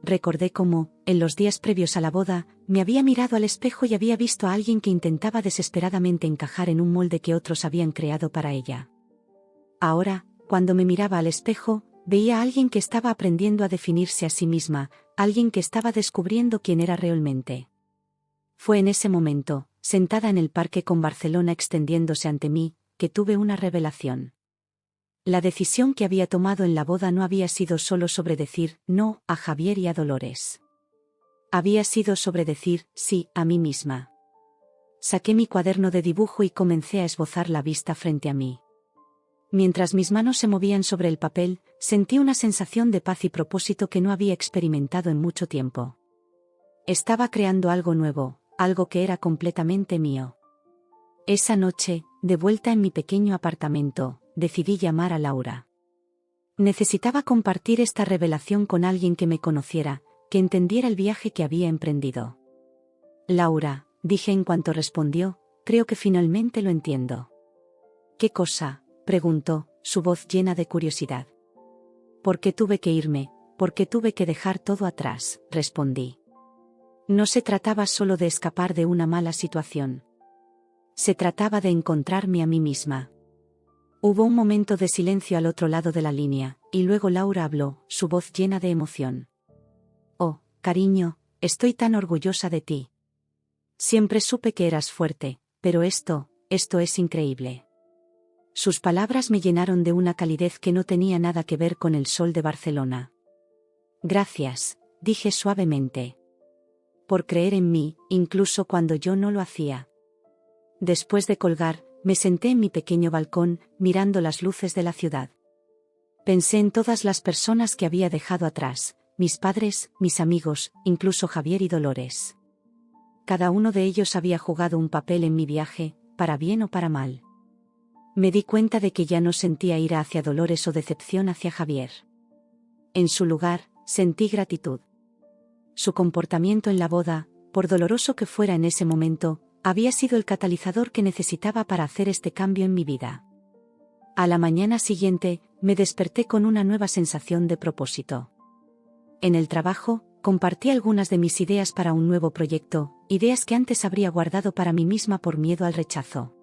Recordé cómo, en los días previos a la boda, me había mirado al espejo y había visto a alguien que intentaba desesperadamente encajar en un molde que otros habían creado para ella. Ahora, cuando me miraba al espejo, veía a alguien que estaba aprendiendo a definirse a sí misma, alguien que estaba descubriendo quién era realmente. Fue en ese momento, sentada en el parque con Barcelona extendiéndose ante mí, que tuve una revelación. La decisión que había tomado en la boda no había sido solo sobre decir no a Javier y a Dolores. Había sido sobre decir sí a mí misma. Saqué mi cuaderno de dibujo y comencé a esbozar la vista frente a mí. Mientras mis manos se movían sobre el papel, sentí una sensación de paz y propósito que no había experimentado en mucho tiempo. Estaba creando algo nuevo, algo que era completamente mío. Esa noche, de vuelta en mi pequeño apartamento, decidí llamar a Laura. Necesitaba compartir esta revelación con alguien que me conociera, que entendiera el viaje que había emprendido. «Laura», dije en cuanto respondió, «creo que finalmente lo entiendo». «¿Qué cosa?», preguntó, su voz llena de curiosidad. «¿Por qué tuve que irme? ¿Por qué tuve que dejar todo atrás?», respondí. No se trataba solo de escapar de una mala situación. Se trataba de encontrarme a mí misma. Hubo un momento de silencio al otro lado de la línea, y luego Laura habló, su voz llena de emoción. «Oh, cariño, estoy tan orgullosa de ti. Siempre supe que eras fuerte, pero esto es increíble». Sus palabras me llenaron de una calidez que no tenía nada que ver con el sol de Barcelona. «Gracias», dije suavemente. «Por creer en mí, incluso cuando yo no lo hacía». Después de colgar, me senté en mi pequeño balcón, mirando las luces de la ciudad. Pensé en todas las personas que había dejado atrás, mis padres, mis amigos, incluso Javier y Dolores. Cada uno de ellos había jugado un papel en mi viaje, para bien o para mal. Me di cuenta de que ya no sentía ira hacia Dolores o decepción hacia Javier. En su lugar, sentí gratitud. Su comportamiento en la boda, por doloroso que fuera en ese momento, había sido el catalizador que necesitaba para hacer este cambio en mi vida. A la mañana siguiente, me desperté con una nueva sensación de propósito. En el trabajo, compartí algunas de mis ideas para un nuevo proyecto, ideas que antes habría guardado para mí misma por miedo al rechazo.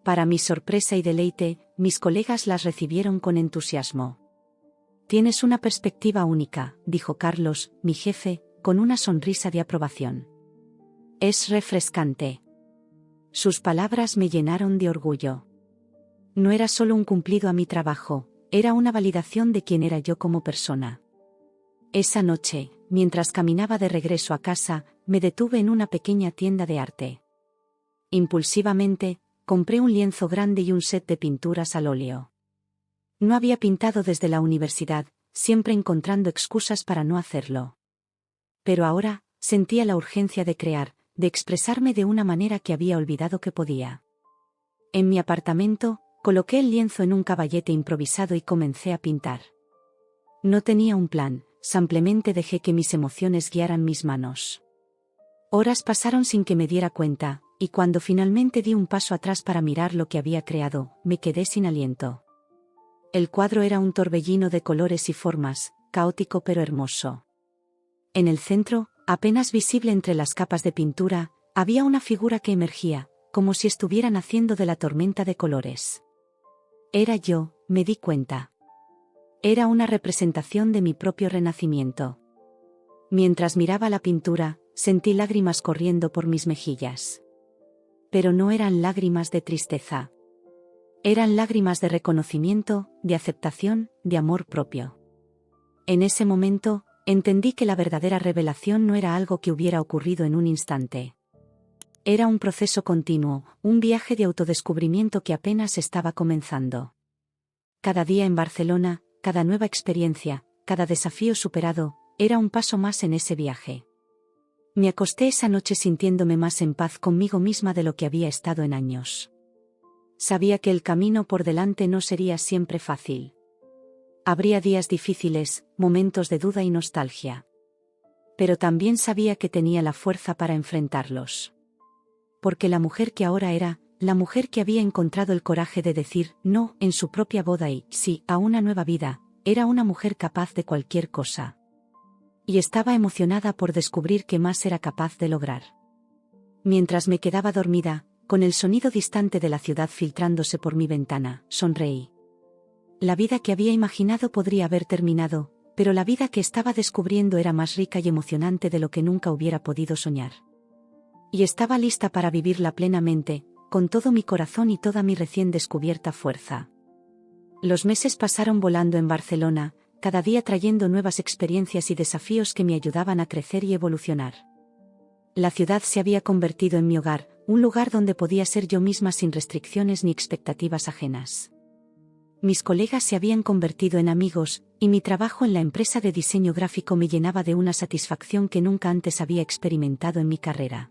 Para mi sorpresa y deleite, mis colegas las recibieron con entusiasmo. «Tienes una perspectiva única», dijo Carlos, mi jefe, con una sonrisa de aprobación. «Es refrescante». Sus palabras me llenaron de orgullo. No era solo un cumplido a mi trabajo, era una validación de quién era yo como persona. Esa noche, mientras caminaba de regreso a casa, me detuve en una pequeña tienda de arte. Impulsivamente, compré un lienzo grande y un set de pinturas al óleo. No había pintado desde la universidad, siempre encontrando excusas para no hacerlo. Pero ahora, sentía la urgencia de crear, de expresarme de una manera que había olvidado que podía. En mi apartamento, coloqué el lienzo en un caballete improvisado y comencé a pintar. No tenía un plan, simplemente dejé que mis emociones guiaran mis manos. Horas pasaron sin que me diera cuenta, y cuando finalmente di un paso atrás para mirar lo que había creado, me quedé sin aliento. El cuadro era un torbellino de colores y formas, caótico pero hermoso. En el centro, apenas visible entre las capas de pintura, había una figura que emergía, como si estuviera naciendo de la tormenta de colores. Era yo, me di cuenta. Era una representación de mi propio renacimiento. Mientras miraba la pintura, sentí lágrimas corriendo por mis mejillas. Pero no eran lágrimas de tristeza. Eran lágrimas de reconocimiento, de aceptación, de amor propio. En ese momento, entendí que la verdadera revelación no era algo que hubiera ocurrido en un instante. Era un proceso continuo, un viaje de autodescubrimiento que apenas estaba comenzando. Cada día en Barcelona, cada nueva experiencia, cada desafío superado, era un paso más en ese viaje. Me acosté esa noche sintiéndome más en paz conmigo misma de lo que había estado en años. Sabía que el camino por delante no sería siempre fácil. Habría días difíciles, momentos de duda y nostalgia. Pero también sabía que tenía la fuerza para enfrentarlos. Porque la mujer que ahora era, la mujer que había encontrado el coraje de decir no en su propia boda y sí a una nueva vida, era una mujer capaz de cualquier cosa. Y estaba emocionada por descubrir qué más era capaz de lograr. Mientras me quedaba dormida, con el sonido distante de la ciudad filtrándose por mi ventana, sonreí. La vida que había imaginado podría haber terminado, pero la vida que estaba descubriendo era más rica y emocionante de lo que nunca hubiera podido soñar. Y estaba lista para vivirla plenamente, con todo mi corazón y toda mi recién descubierta fuerza. Los meses pasaron volando en Barcelona, cada día trayendo nuevas experiencias y desafíos que me ayudaban a crecer y evolucionar. La ciudad se había convertido en mi hogar, un lugar donde podía ser yo misma sin restricciones ni expectativas ajenas. Mis colegas se habían convertido en amigos, y mi trabajo en la empresa de diseño gráfico me llenaba de una satisfacción que nunca antes había experimentado en mi carrera.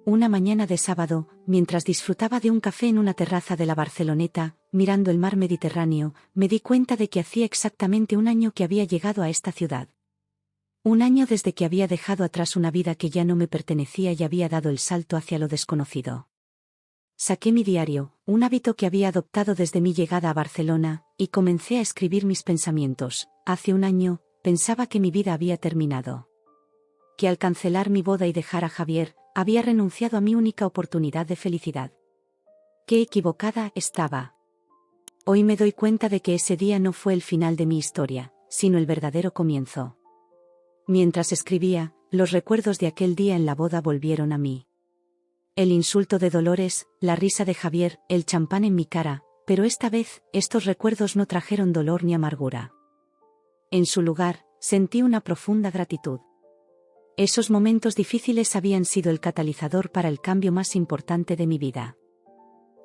Una mañana de sábado, mientras disfrutaba de un café en una terraza de la Barceloneta, mirando el mar Mediterráneo, me di cuenta de que hacía exactamente un año que había llegado a esta ciudad. Un año desde que había dejado atrás una vida que ya no me pertenecía y había dado el salto hacia lo desconocido. Saqué mi diario, un hábito que había adoptado desde mi llegada a Barcelona, y comencé a escribir mis pensamientos. Hace un año, pensaba que mi vida había terminado. Que al cancelar mi boda y dejar a Javier, había renunciado a mi única oportunidad de felicidad. Qué equivocada estaba. Hoy me doy cuenta de que ese día no fue el final de mi historia, sino el verdadero comienzo. Mientras escribía, los recuerdos de aquel día en la boda volvieron a mí. El insulto de Dolores, la risa de Javier, el champán en mi cara, pero esta vez, estos recuerdos no trajeron dolor ni amargura. En su lugar, sentí una profunda gratitud. Esos momentos difíciles habían sido el catalizador para el cambio más importante de mi vida.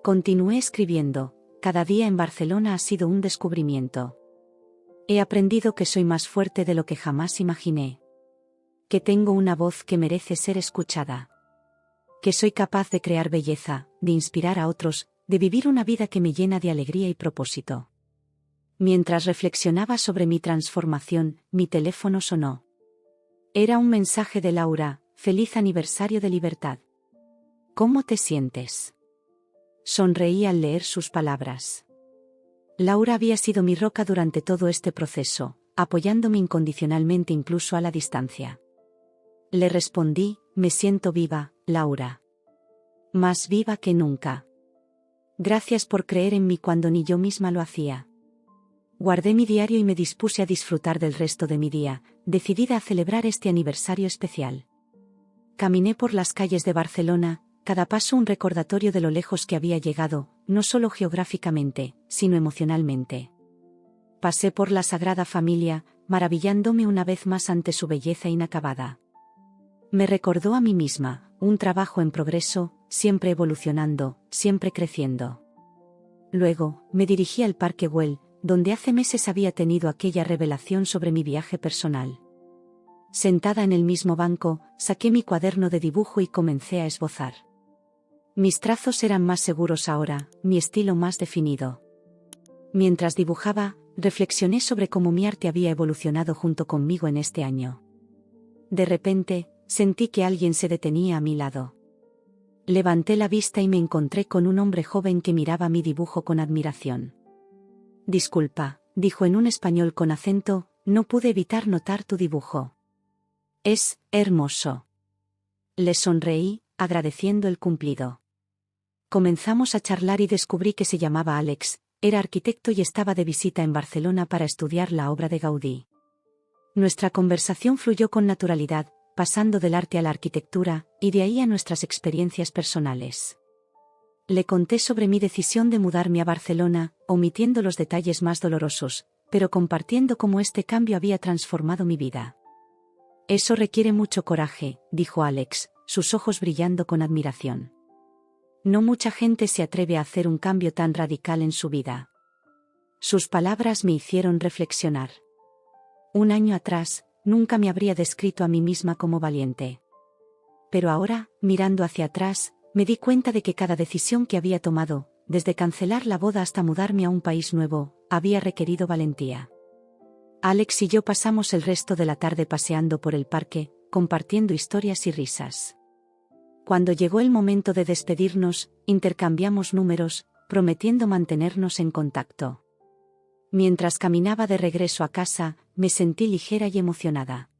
Continué escribiendo, cada día en Barcelona ha sido un descubrimiento. He aprendido que soy más fuerte de lo que jamás imaginé. Que tengo una voz que merece ser escuchada. Que soy capaz de crear belleza, de inspirar a otros, de vivir una vida que me llena de alegría y propósito. Mientras reflexionaba sobre mi transformación, mi teléfono sonó. Era un mensaje de Laura: feliz aniversario de libertad. ¿Cómo te sientes? Sonreí al leer sus palabras. Laura había sido mi roca durante todo este proceso, apoyándome incondicionalmente incluso a la distancia. Le respondí: me siento viva, Laura. Más viva que nunca. Gracias por creer en mí cuando ni yo misma lo hacía. Guardé mi diario y me dispuse a disfrutar del resto de mi día, decidida a celebrar este aniversario especial. Caminé por las calles de Barcelona, cada paso un recordatorio de lo lejos que había llegado, no solo geográficamente, sino emocionalmente. Pasé por la Sagrada Familia, maravillándome una vez más ante su belleza inacabada. Me recordó a mí misma, un trabajo en progreso, siempre evolucionando, siempre creciendo. Luego, me dirigí al Parque Güell, donde hace meses había tenido aquella revelación sobre mi viaje personal. Sentada en el mismo banco, saqué mi cuaderno de dibujo y comencé a esbozar. Mis trazos eran más seguros ahora, mi estilo más definido. Mientras dibujaba, reflexioné sobre cómo mi arte había evolucionado junto conmigo en este año. De repente, sentí que alguien se detenía a mi lado. Levanté la vista y me encontré con un hombre joven que miraba mi dibujo con admiración. «Disculpa», dijo en un español con acento, «no pude evitar notar tu dibujo. Es hermoso». Le sonreí, agradeciendo el cumplido. Comenzamos a charlar y descubrí que se llamaba Alex, era arquitecto y estaba de visita en Barcelona para estudiar la obra de Gaudí. Nuestra conversación fluyó con naturalidad, pasando del arte a la arquitectura, y de ahí a nuestras experiencias personales. Le conté sobre mi decisión de mudarme a Barcelona, omitiendo los detalles más dolorosos, pero compartiendo cómo este cambio había transformado mi vida. «Eso requiere mucho coraje», dijo Alex, sus ojos brillando con admiración. «No mucha gente se atreve a hacer un cambio tan radical en su vida». Sus palabras me hicieron reflexionar. Un año atrás, nunca me habría descrito a mí misma como valiente. Pero ahora, mirando hacia atrás, me di cuenta de que cada decisión que había tomado, desde cancelar la boda hasta mudarme a un país nuevo, había requerido valentía. Alex y yo pasamos el resto de la tarde paseando por el parque, compartiendo historias y risas. Cuando llegó el momento de despedirnos, intercambiamos números, prometiendo mantenernos en contacto. Mientras caminaba de regreso a casa, me sentí ligera y emocionada.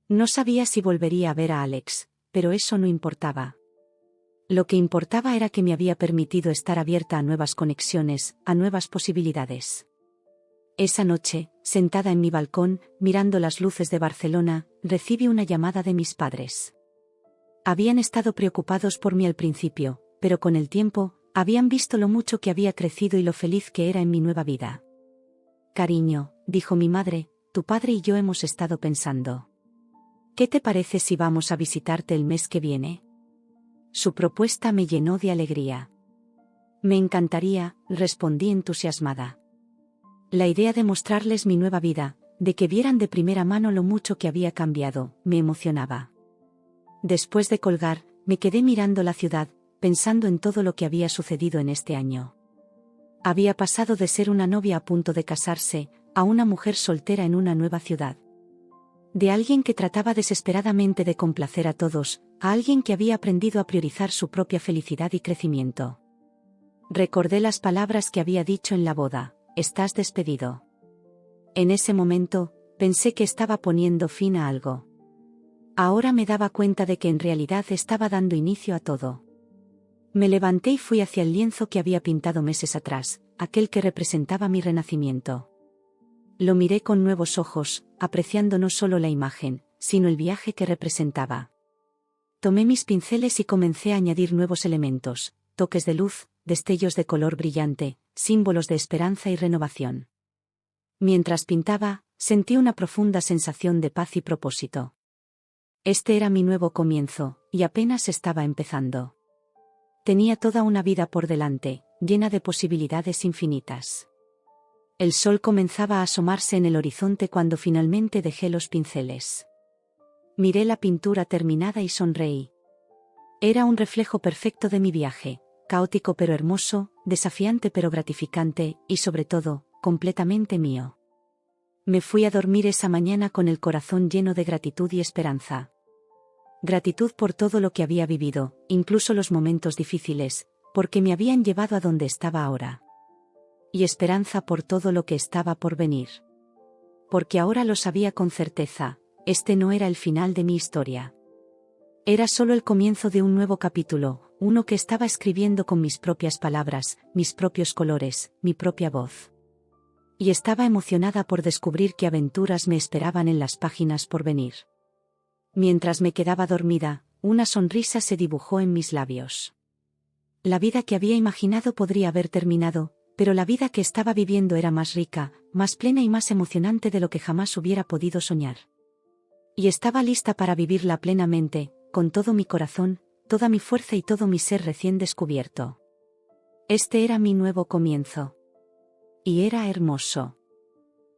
No sabía si volvería a ver a Alex, pero eso no importaba. Lo que importaba era que me había permitido estar abierta a nuevas conexiones, a nuevas posibilidades. Esa noche, sentada en mi balcón, mirando las luces de Barcelona, recibí una llamada de mis padres. Habían estado preocupados por mí al principio, pero con el tiempo, habían visto lo mucho que había crecido y lo feliz que era en mi nueva vida. «Cariño», dijo mi madre, «tu padre y yo hemos estado pensando. ¿Qué te parece si vamos a visitarte el mes que viene?» Su propuesta me llenó de alegría. «Me encantaría», respondí entusiasmada. La idea de mostrarles mi nueva vida, de que vieran de primera mano lo mucho que había cambiado, me emocionaba. Después de colgar, me quedé mirando la ciudad, pensando en todo lo que había sucedido en este año. Había pasado de ser una novia a punto de casarse, a una mujer soltera en una nueva ciudad. De alguien que trataba desesperadamente de complacer a todos, a alguien que había aprendido a priorizar su propia felicidad y crecimiento. Recordé las palabras que había dicho en la boda: «Estás despedido». En ese momento, pensé que estaba poniendo fin a algo. Ahora me daba cuenta de que en realidad estaba dando inicio a todo. Me levanté y fui hacia el lienzo que había pintado meses atrás, aquel que representaba mi renacimiento. Lo miré con nuevos ojos, apreciando no solo la imagen, sino el viaje que representaba. Tomé mis pinceles y comencé a añadir nuevos elementos, toques de luz, destellos de color brillante, símbolos de esperanza y renovación. Mientras pintaba, sentí una profunda sensación de paz y propósito. Este era mi nuevo comienzo, y apenas estaba empezando. Tenía toda una vida por delante, llena de posibilidades infinitas. El sol comenzaba a asomarse en el horizonte cuando finalmente dejé los pinceles. Miré la pintura terminada y sonreí. Era un reflejo perfecto de mi viaje, caótico pero hermoso, desafiante pero gratificante, y sobre todo, completamente mío. Me fui a dormir esa mañana con el corazón lleno de gratitud y esperanza. Gratitud por todo lo que había vivido, incluso los momentos difíciles, porque me habían llevado a donde estaba ahora. Y esperanza por todo lo que estaba por venir. Porque ahora lo sabía con certeza, este no era el final de mi historia. Era solo el comienzo de un nuevo capítulo, uno que estaba escribiendo con mis propias palabras, mis propios colores, mi propia voz. Y estaba emocionada por descubrir qué aventuras me esperaban en las páginas por venir. Mientras me quedaba dormida, Una sonrisa se dibujó en mis labios. La vida que había imaginado podría haber terminado, pero la vida que estaba viviendo era más rica, más plena y más emocionante de lo que jamás hubiera podido soñar. Y estaba lista para vivirla plenamente, con todo mi corazón, toda mi fuerza y todo mi ser recién descubierto. Este era mi nuevo comienzo. Y era hermoso.